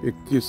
21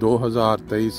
2023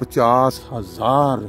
50,000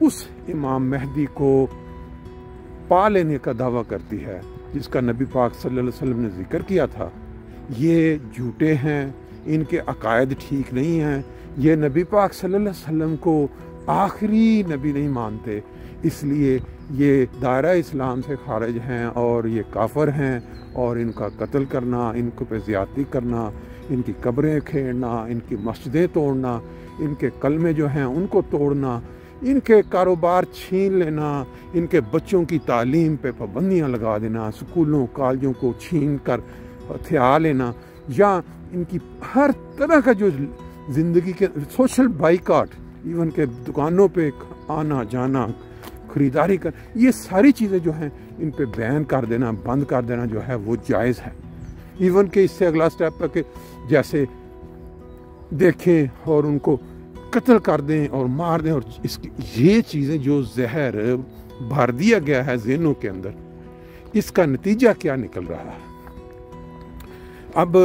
اس امام مہدی کو پا لینے کا دعویٰ کرتی ہے جس کا نبی پاک صلی اللہ علیہ وسلم نے ذکر کیا تھا، یہ جھوٹے ہیں، ان کے عقائد ٹھیک نہیں ہیں، یہ نبی پاک صلی اللہ علیہ وسلم کو آخری نبی نہیں مانتے، اس لیے یہ دائرہ اسلام سے خارج ہیں اور یہ کافر ہیں، اور ان کا قتل کرنا، ان کو پہ زیادتی کرنا، ان کی قبریں کھیڑنا، ان کی مسجدیں توڑنا، ان کے کلمے جو ہیں ان کو توڑنا، ان کے کاروبار چھین لینا، ان کے بچوں کی تعلیم پہ پابندیاں لگا دینا، اسکولوں کالجوں کو چھین کر ہتھیا لینا، یا ان کی ہر طرح کا جو زندگی کے سوشل بائیکاٹ، ایون کہ دکانوں پہ آنا جانا خریداری کر، یہ ساری چیزیں جو ہیں ان پہ بین کر دینا، بند کر دینا جو ہے وہ جائز ہے۔ ایون کہ اس سے اگلا سٹیپ ہے کہ جیسے دیکھیں اور ان کو قتل کر دیں اور مار دیں، اور یہ چیزیں جو زہر بھر دیا گیا ہے ذہنوں کے اندر، اس کا نتیجہ کیا نکل رہا ہے؟ اب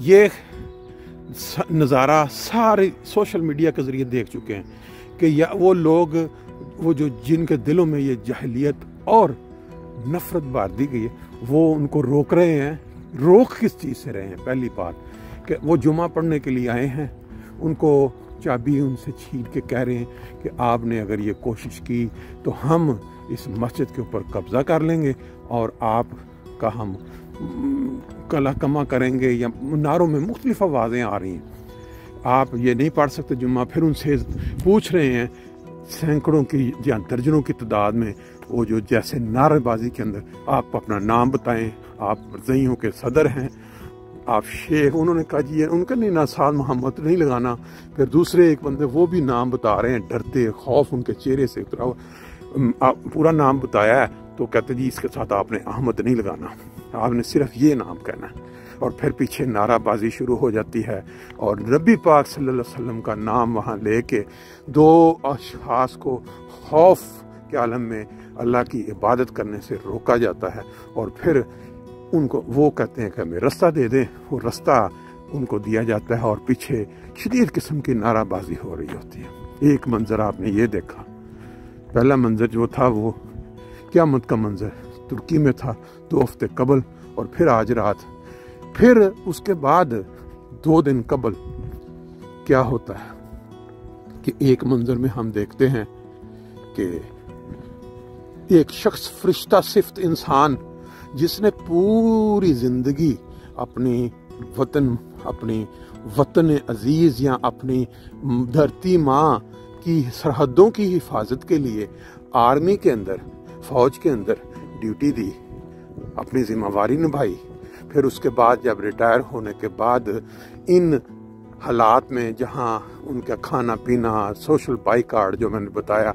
یہ نظارہ سارے سوشل میڈیا کے ذریعے دیکھ چکے ہیں کہ یا وہ لوگ وہ جو جن کے دلوں میں یہ جاہلیت اور نفرت بھر دی گئی ہے، وہ ان کو روک رہے ہیں۔ روک کس چیز سے رہے ہیں؟ پہلی بات کہ وہ جمعہ پڑھنے کے لیے آئے ہیں، ان کو چابی ان سے چھین کے کہہ رہے ہیں کہ آپ نے اگر یہ کوشش کی تو ہم اس مسجد کے اوپر قبضہ کر لیں گے اور آپ کا ہم کلا کما کریں گے، یا نعروں میں مختلف آوازیں آ رہی ہیں، آپ یہ نہیں پڑھ سکتے جمعہ۔ پھر ان سے پوچھ رہے ہیں سینکڑوں کی یا درجنوں کی تعداد میں، وہ جو جیسے نعرے بازی کے اندر، آپ اپنا نام بتائیں، آپ مرزائیوں کے صدر ہیں، آپ شیخ۔ انہوں نے کہا جی ان کا نہیں نا سال محمد نہیں لگانا۔ پھر دوسرے ایک بندے وہ بھی نام بتا رہے ہیں، ڈرتے خوف ان کے چہرے سے اترا ہوا، پورا نام بتایا ہے تو کہتے جی اس کے ساتھ آپ نے احمد نہیں لگانا، آپ نے صرف یہ نام کہنا ہے۔ اور پھر پیچھے نعرہ بازی شروع ہو جاتی ہے، اور نبی پاک صلی اللہ علیہ وسلم کا نام وہاں لے کے دو اشخاص کو خوف کے عالم میں اللہ کی عبادت کرنے سے روکا جاتا ہے، اور پھر ان کو وہ کہتے ہیں کہ ہمیں رستہ دے دیں، وہ رستہ ان کو دیا جاتا ہے، اور پیچھے شدید قسم کی نعرہ بازی ہو رہی ہوتی ہے۔ ایک منظر آپ نے یہ دیکھا، پہلا منظر جو تھا وہ قیامت کا منظر ترکی میں تھا 2 ہفتے قبل، اور پھر آج رات، پھر اس کے بعد 2 دن قبل کیا ہوتا ہے کہ ایک منظر میں ہم دیکھتے ہیں کہ ایک شخص فرشتہ صفت انسان جس نے پوری زندگی اپنی وطن عزیز یا اپنی دھرتی ماں کی سرحدوں کی حفاظت کے لیے آرمی کے اندر، فوج کے اندر ڈیوٹی دی، اپنی ذمہ داری نبھائی، پھر اس کے بعد جب ریٹائر ہونے کے بعد ان حالات میں جہاں ان کا کھانا پینا، سوشل بائیکاٹ جو میں نے بتایا،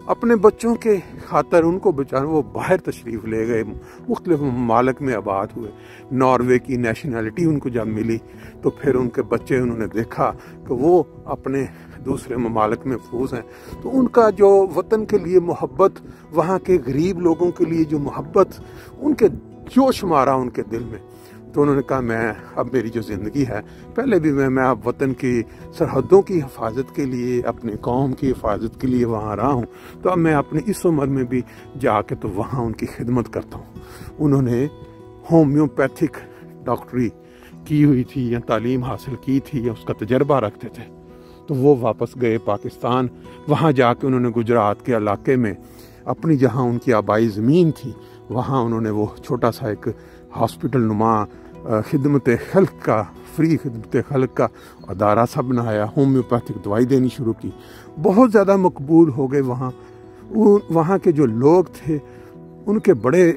اپنے بچوں کے خاطر ان کو بچانے وہ باہر تشریف لے گئے، مختلف ممالک میں آباد ہوئے، ناروے کی نیشنلٹی ان کو جب ملی تو پھر ان کے بچے انہوں نے دیکھا کہ وہ اپنے دوسرے ممالک میں محفوظ ہیں، تو ان کا جو وطن کے لیے محبت، وہاں کے غریب لوگوں کے لیے جو محبت ان کے جوش مارا ان کے دل میں، تو انہوں نے کہا میں اب میری جو زندگی ہے، پہلے بھی میں اب وطن کی سرحدوں کی حفاظت کے لیے، اپنی قوم کی حفاظت کے لیے وہاں رہا ہوں، تو اب میں اپنی اس عمر میں بھی جا کے تو وہاں ان کی خدمت کرتا ہوں۔ انہوں نے ہومیوپیتھک ڈاکٹری کی ہوئی تھی یا تعلیم حاصل کی تھی یا اس کا تجربہ رکھتے تھے، تو وہ واپس گئے پاکستان، وہاں جا کے انہوں نے گجرات کے علاقے میں اپنی جہاں ان کی آبائی زمین تھی، وہاں انہوں نے وہ چھوٹا سا ایک ہاسپٹل نما خدمت خلق کا، فری خدمت خلق کا ادارہ سا بنایا، ہومیوپیتھک دوائی دینی شروع کی، بہت زیادہ مقبول ہو گئے وہاں کے جو لوگ تھے ان کے بڑے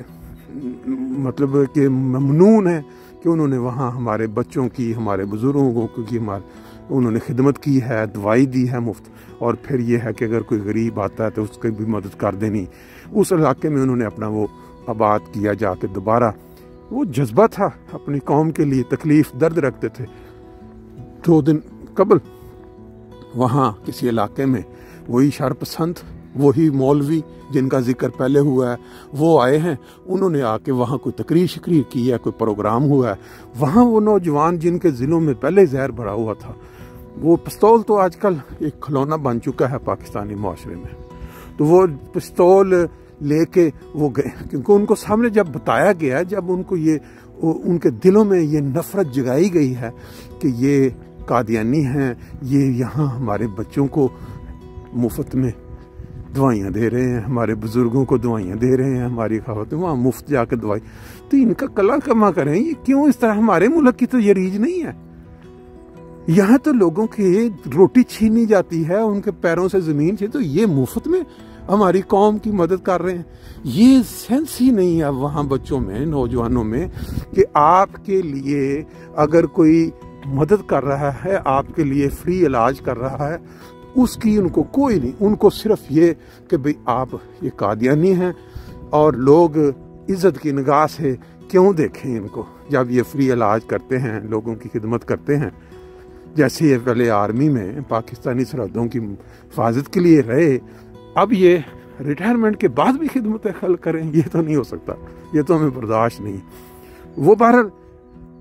مطلب کہ ممنون ہیں کہ انہوں نے وہاں ہمارے بچوں کی، ہمارے بزرگوں کی انہوں نے خدمت کی ہے، دوائی دی ہے مفت، اور پھر یہ ہے کہ اگر کوئی غریب آتا ہے تو اس کی بھی مدد کر دینی۔ اس علاقے میں انہوں نے اپنا وہ آباد کیا جا کے دوبارہ، وہ جذبہ تھا اپنی قوم کے لیے، تکلیف درد رکھتے تھے۔ 2 دن قبل وہاں کسی علاقے میں وہی شرپسند، وہی مولوی جن کا ذکر پہلے ہوا ہے وہ آئے ہیں، انہوں نے آ کے وہاں کوئی تقریر کی ہے، کوئی پروگرام ہوا ہے، وہاں وہ نوجوان جن کے ذلوں میں پہلے زہر بھرا ہوا تھا وہ پستول تو آج کل ایک کھلونا بن چکا ہے پاکستانی معاشرے میں، تو وہ پستول لے کے وہ گئے، کیونکہ ان کو سامنے جب بتایا گیا، جب ان کو ان کے دلوں میں یہ نفرت جگائی گئی ہے کہ یہ قادیانی ہیں، یہ یہاں ہمارے بچوں کو مفت میں دوائیاں دے رہے ہیں، ہمارے بزرگوں کو دوائیاں دے رہے ہیں، ہماری خواتین وہاں مفت جا کے دوائی، تو ان کا کلا کما کریں، یہ کیوں اس طرح؟ ہمارے ملک کی تو یہ ریج نہیں ہے، یہاں تو لوگوں کی روٹی چھینی جاتی ہے، ان کے پیروں سے زمین چھین، تو یہ مفت میں ہماری قوم کی مدد کر رہے ہیں۔ یہ سینس ہی نہیں ہے وہاں بچوں میں، نوجوانوں میں، کہ آپ کے لیے اگر کوئی مدد کر رہا ہے، آپ کے لیے فری علاج کر رہا ہے، اس کی ان کو کوئی نہیں، ان کو صرف یہ کہ بھئی آپ یہ قادیانی ہیں، اور لوگ عزت کی نگاہ سے کیوں دیکھیں ان کو جب یہ فری علاج کرتے ہیں، لوگوں کی خدمت کرتے ہیں۔ جیسے یہ پہلے آرمی میں پاکستانی سرحدوں کی حفاظت کے لیے رہے، اب یہ ریٹائرمنٹ کے بعد بھی خدمت خلق کریں، یہ تو نہیں ہو سکتا، یہ تو ہمیں برداشت نہیں۔ وہ بہرحال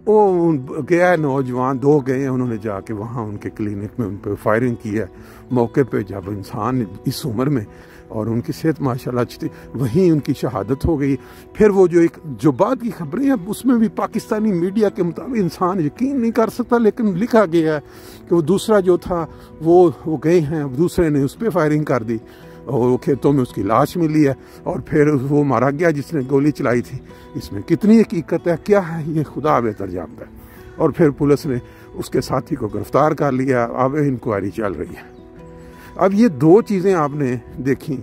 وہ گیا نوجوان، 2 گئے، انہوں نے جا کے وہاں ان کے کلینک میں ان پہ فائرنگ کی ہے موقع پہ، جب انسان اس عمر میں، اور ان کی صحت ماشاءاللہ اچھی تھی، وہیں ان کی شہادت ہو گئی۔ پھر وہ جو بعد کی خبریں ہیں اس میں بھی پاکستانی میڈیا کے مطابق انسان یقین نہیں کر سکتا، لیکن لکھا گیا ہے کہ وہ دوسرا جو تھا وہ گئے ہیں، دوسرے نے اس پہ فائرنگ کر دی، اور وہ کھیتوں میں اس کی لاش ملی ہے، اور پھر وہ مارا گیا جس نے گولی چلائی تھی۔ اس میں کتنی حقیقت ہے، کیا ہے، یہ خدا بہتر جانتا ہے۔ اور پھر پولیس نے اس کے ساتھی کو گرفتار کر لیا، اب انکوائری چل رہی ہے۔ اب یہ 2 چیزیں آپ نے دیکھی،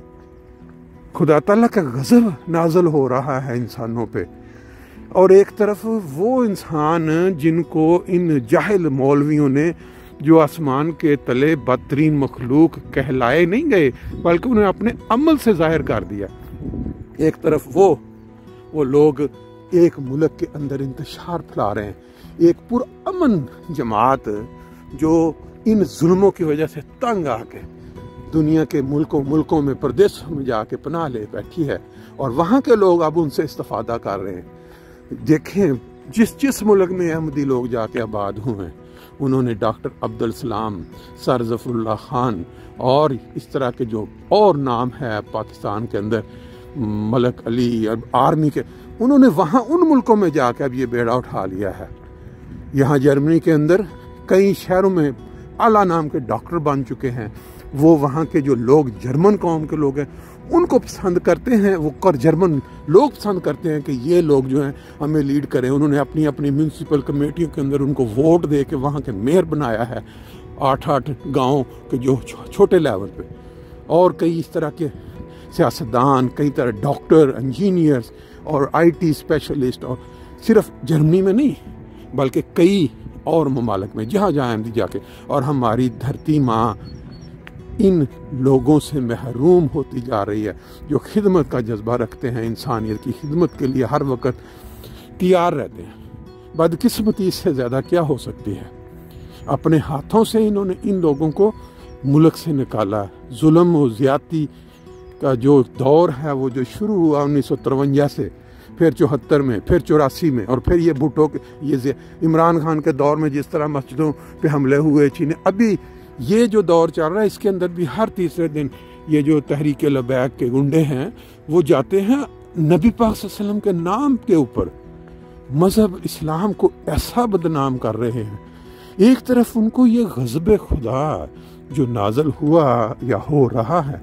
خدا تعالیٰ کا غضب نازل ہو رہا ہے انسانوں پہ، اور ایک طرف وہ انسان جن کو ان جاہل مولویوں نے، جو آسمان کے تلے بدترین مخلوق کہلائے نہیں گئے بلکہ انہیں اپنے عمل سے ظاہر کر دیا، ایک طرف وہ لوگ ایک ملک کے اندر انتشار پھیلا رہے ہیں، ایک پرامن جماعت جو ان ظلموں کی وجہ سے تنگ آ کے دنیا کے ملکوں میں پردیسوں میں جا کے پناہ لے بیٹھی ہے، اور وہاں کے لوگ اب ان سے استفادہ کر رہے ہیں۔ دیکھیں جس ملک میں احمدی لوگ جا کے آباد ہوئے ہیں، انہوں نے ڈاکٹر عبدالسلام، سر ظفر اللہ خان اور اس طرح کے جو اور نام ہے پاکستان کے اندر، ملک علی، آرمی کے، انہوں نے وہاں ان ملکوں میں جا کے اب یہ بیڑا اٹھا لیا ہے۔ یہاں جرمنی کے اندر کئی شہروں میں اعلیٰ نام کے ڈاکٹر بن چکے ہیں، وہ وہاں کے جو لوگ جرمن قوم کے لوگ ہیں ان کو پسند کرتے ہیں، وہ جرمن لوگ پسند کرتے ہیں کہ یہ لوگ جو ہیں ہمیں لیڈ کریں۔ انہوں نے اپنی میونسپل کمیٹیوں کے اندر ان کو ووٹ دے کے وہاں کے میئر بنایا ہے، 8 گاؤں کے جو چھوٹے لیول پہ، اور کئی اس طرح کے سیاستدان، کئی طرح ڈاکٹر، انجینئرز اور IT اسپیشلسٹ، اور صرف جرمنی میں نہیں بلکہ کئی اور ممالک میں جہاں احمدی جا کے، اور ہماری دھرتی ماں ان لوگوں سے محروم ہوتی جا رہی ہے جو خدمت کا جذبہ رکھتے ہیں، انسانیت کی خدمت کے لیے ہر وقت تیار رہتے ہیں۔ بدقسمتی اس سے زیادہ کیا ہو سکتی ہے؟ اپنے ہاتھوں سے انہوں نے ان لوگوں کو ملک سے نکالا۔ ظلم و زیادتی کا جو دور ہے وہ جو شروع ہوا 1953 سے، پھر 74 میں، پھر 84 میں، اور پھر یہ بھٹو کے، یہ عمران خان کے دور میں جس طرح مسجدوں پہ حملے ہوئے چھینے، ابھی یہ جو دور چل رہا ہے اس کے اندر بھی ہر تیسرے دن یہ جو تحریک لبیک کے گنڈے ہیں وہ جاتے ہیں نبی پاک صلی اللہ علیہ وسلم کے نام کے اوپر، مذہب اسلام کو ایسا بدنام کر رہے ہیں۔ ایک طرف ان کو یہ غضب خدا جو نازل ہوا یا ہو رہا ہے،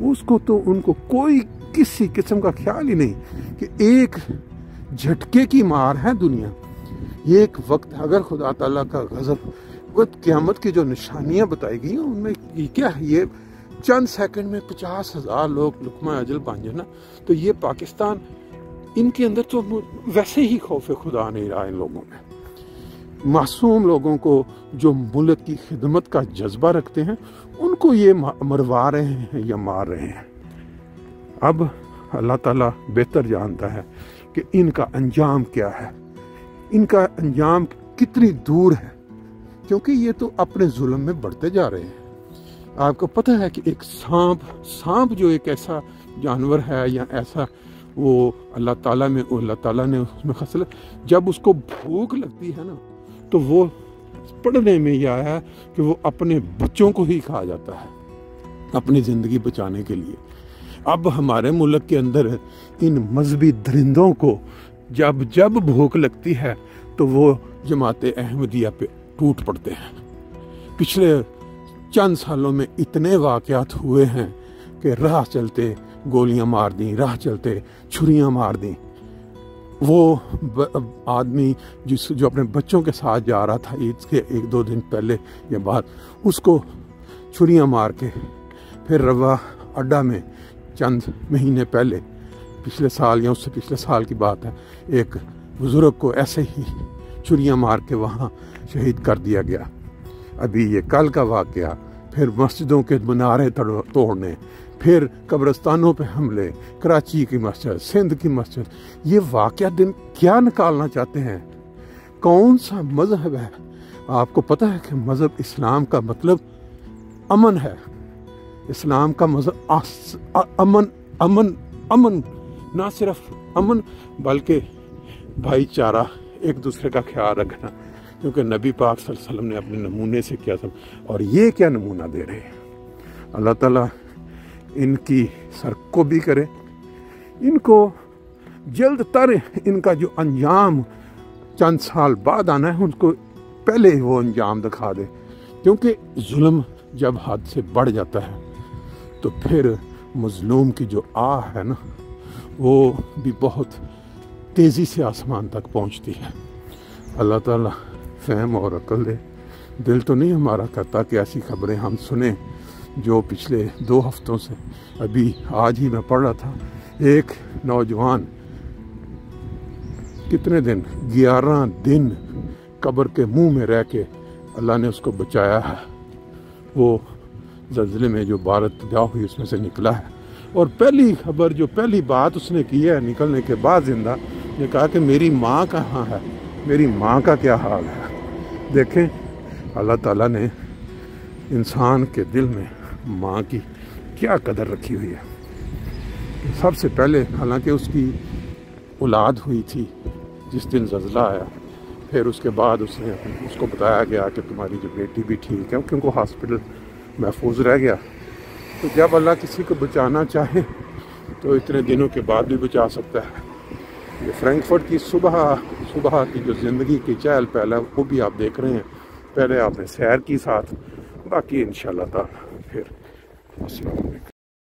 اس کو تو ان کو کوئی کسی قسم کا خیال ہی نہیں کہ ایک جھٹکے کی مار ہے دنیا۔ ایک وقت اگر خدا تعالیٰ کا غضب، قیامت کی جو نشانیاں بتائی گئی ہیں ان میں یہ کیا ہے، یہ چند سیکنڈ میں 50,000 لوگ لقمہ اجل بن جائیں نا، تو یہ پاکستان، ان کے اندر تو ویسے ہی خوف خدا نہیں رہا ان لوگوں میں۔ معصوم لوگوں کو جو ملک کی خدمت کا جذبہ رکھتے ہیں ان کو یہ مروا رہے ہیں یا مار رہے ہیں۔ اب اللہ تعالیٰ بہتر جانتا ہے کہ ان کا انجام کیا ہے، ان کا انجام کتنی دور ہے، کیونکہ یہ تو اپنے ظلم میں بڑھتے جا رہے ہیں۔ آپ کو پتہ ہے کہ ایک سانپ جو ایک ایسا جانور ہے یا ایسا، وہ اللہ تعالیٰ نے اس میں خصلت، جب اس کو بھوک لگتی ہے نا تو وہ پڑھنے میں یہ آیا کہ وہ اپنے بچوں کو ہی کھا جاتا ہے اپنی زندگی بچانے کے لیے۔ اب ہمارے ملک کے اندر ان مذہبی درندوں کو جب بھوک لگتی ہے تو وہ جماعت احمدیہ پہ ٹوٹ پڑتے ہیں۔ پچھلے چند سالوں میں اتنے واقعات ہوئے ہیں کہ راہ چلتے گولیاں مار دیں، راہ چلتے چھریاں مار دیں۔ وہ آدمی جو اپنے بچوں کے ساتھ جا رہا تھا عید کے 1-2 دن پہلے یا بعد، اس کو چھریاں مار کے پھر روا اڈا میں چند مہینے پہلے پچھلے سال یا اس سے پچھلے سال کی بات ہے، ایک بزرگ کو ایسے ہی چھریاں مار کے وہاں شہید کر دیا گیا۔ ابھی یہ کل کا واقعہ، پھر مسجدوں کے منارے توڑنے، پھر قبرستانوں پہ حملے، کراچی کی مسجد، سندھ کی مسجد، یہ واقعہ دن کیا نکالنا چاہتے ہیں؟ کون سا مذہب ہے؟ آپ کو پتہ ہے کہ مذہب اسلام کا مطلب امن ہے۔ اسلام کا مذہب امن، نہ صرف امن بلکہ بھائی چارہ، ایک دوسرے کا خیال رکھنا، کیونکہ نبی پاک صلی اللہ علیہ وسلم نے اپنے نمونے سے کیا تھا، اور یہ کیا نمونہ دے رہے ہیں۔ اللہ تعالیٰ ان کی سر کو بھی کرے، ان کو جلد تر ان کا جو انجام چند سال بعد آنا ہے ان کو پہلے وہ انجام دکھا دے، کیونکہ ظلم جب حد سے بڑھ جاتا ہے تو پھر مظلوم کی جو آہ ہے نا وہ بھی بہت تیزی سے آسمان تک پہنچتی ہے۔ اللہ تعالیٰ فہم اور عقل دے۔ دل تو نہیں ہمارا کرتا کہ ایسی خبریں ہم سنیں جو پچھلے 2 ہفتوں سے، ابھی آج ہی میں پڑھ رہا تھا، ایک نوجوان کتنے دن 11 دن قبر کے منہ میں رہ کے اللہ نے اس کو بچایا ہے، وہ زلزلے میں جو بارت تباہ ہوئی اس میں سے نکلا ہے۔ اور پہلی خبر، جو پہلی بات اس نے کی ہے نکلنے کے بعد زندہ، یہ کہا کہ میری ماں کہاں ہے، میری ماں کا کیا حال ہے۔ دیکھیں اللہ تعالیٰ نے انسان کے دل میں ماں کی کیا قدر رکھی ہوئی ہے۔ سب سے پہلے حالانکہ اس کی اولاد ہوئی تھی جس دن زلزلہ آیا، پھر اس کے بعد اس کو بتایا گیا کہ تمہاری جو بیٹی بھی ٹھیک ہے، کیونکہ وہ ہاسپٹل محفوظ رہ گیا۔ تو جب اللہ کسی کو بچانا چاہے تو اتنے دنوں کے بعد بھی بچا سکتا ہے۔ یہ فرینکفرٹ کی صبح کی جو زندگی کی چہل پہل ہے وہ بھی آپ دیکھ رہے ہیں۔ پہلے آپ نے سیر کی ساتھ، باقی انشاءاللہ تعالی پھر السلام علیکم۔